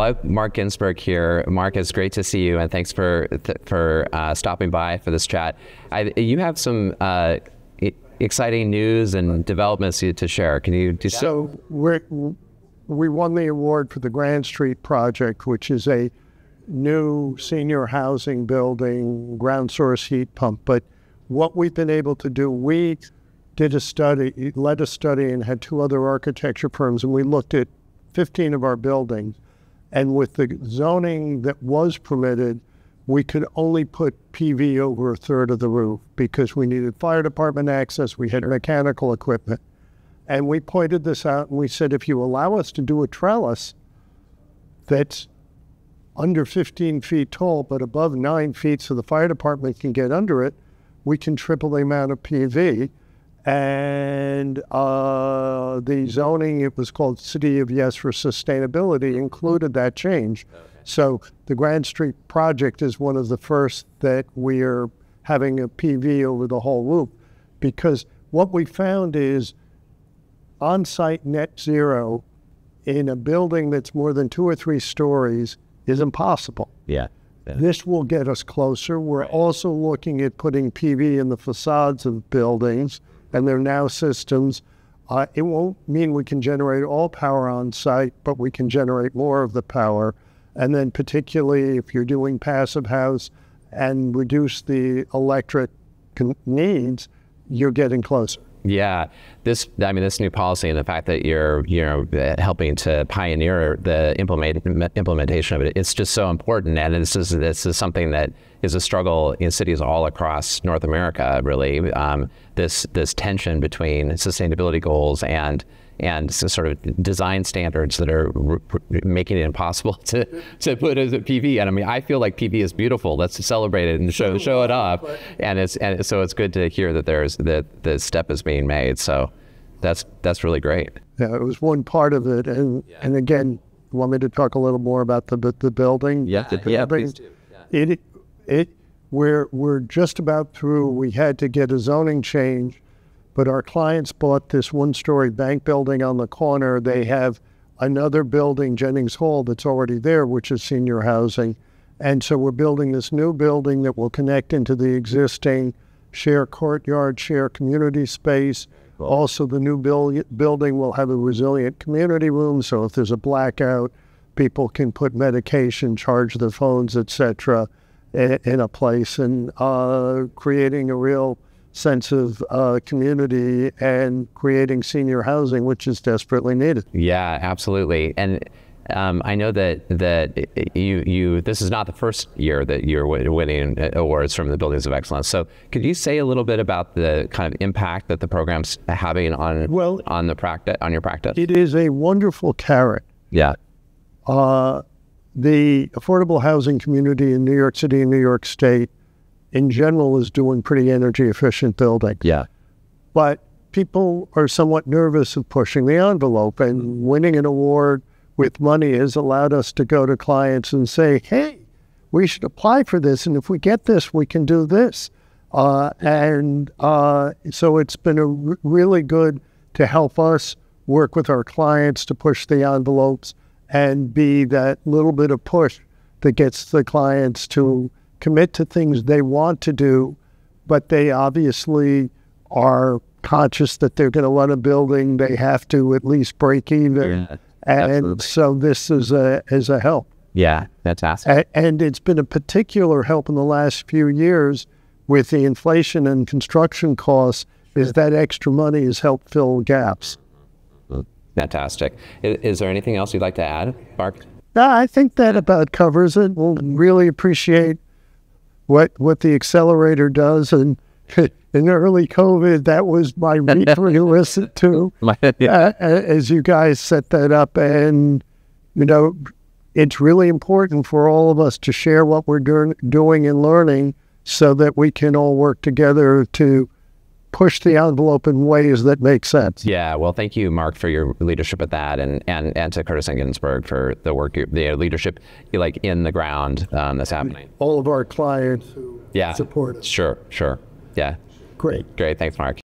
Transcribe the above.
I have Mark Ginsberg here. Mark, it's great to see you, and thanks for stopping by for this chat. You have some exciting news and developments to share. Can you do that? So we won the award for the Grand Street project, which is a new senior housing building, ground source heat pump. But what we've been able to do, we did a study, led a study, and had 2 other architecture firms, and we looked at 15 of our buildings. And with the zoning that was permitted, we could only put PV over 1/3 of the roof because we needed fire department access, we had mechanical equipment. And we pointed this out and we said, if you allow us to do a trellis that's under 15 feet tall, but above 9 feet so the fire department can get under it, we can triple the amount of PV. And the zoning, it was called City of Yes for Sustainability, included that change. Okay. So the Grand Street project is one of the first that we are having a PV over the whole roof, because what we found is on-site net zero in a building that's more than 2 or 3 stories is impossible. Yeah. This will get us closer. We're also looking at putting PV in the facades of buildings, and there are now systems. It won't mean we can generate all power on site, but we can generate more of the power. And then particularly if you're doing passive house and reduce the electric needs, you're getting closer. Yeah, this new policy and the fact that you're helping to pioneer the implementation of it, it's just so important. And this is something that is a struggle in cities all across North America, really. This tension between sustainability goals and sort of design standards that are making it impossible to put as a PV. And I mean, I feel like PV is beautiful. Let's celebrate it and show it off. And so it's good to hear that the step is being made. So that's really great. Yeah, it was one part of it. And again, you want me to talk a little more about the building? Yeah, please do. Yeah. We're just about through. We had to get a zoning change, but our clients bought this 1-story bank building on the corner. They have another building, Jennings Hall, that's already there, which is senior housing. And so we're building this new building that will connect into the existing share courtyard, share community space. Cool. Also, the new building will have a resilient community room, so if there's a blackout, people can put medication, charge their phones, etc., in a place, and creating a real sense of community and creating senior housing, which is desperately needed. Yeah, absolutely. And I know that this is not the first year that you're winning awards from the Buildings of Excellence. So could you say a little bit about the kind of impact that the program's having on your practice? It is a wonderful carrot. Yeah. The affordable housing community in New York City and New York State in general is doing pretty energy efficient building. Yeah. But people are somewhat nervous of pushing the envelope, and winning an award with money has allowed us to go to clients and say, hey, we should apply for this, and if we get this, we can do this. So it's been really good to help us work with our clients to push the envelopes and be that little bit of push that gets the clients to commit to things they want to do, but they obviously are conscious that they're going to run a building. They have to at least break even. Yeah, and so this is a help. Yeah, fantastic. And it's been a particular help in the last few years with the inflation and construction costs, is that extra money has helped fill gaps. Fantastic. Is there anything else you'd like to add, Mark? No, I think that about covers it. We'll really appreciate what the Accelerator does. And in early COVID, that was my weekly listen to as you guys set that up. And, it's really important for all of us to share what we're doing and learning so that we can all work together to push the envelope in ways that make sense. Yeah, well, thank you, Mark, for your leadership at that, and to Curtis and Ginsberg for the work, the leadership, in the ground that's happening. All of our clients who support us. Sure. Yeah. Great. Thanks, Mark.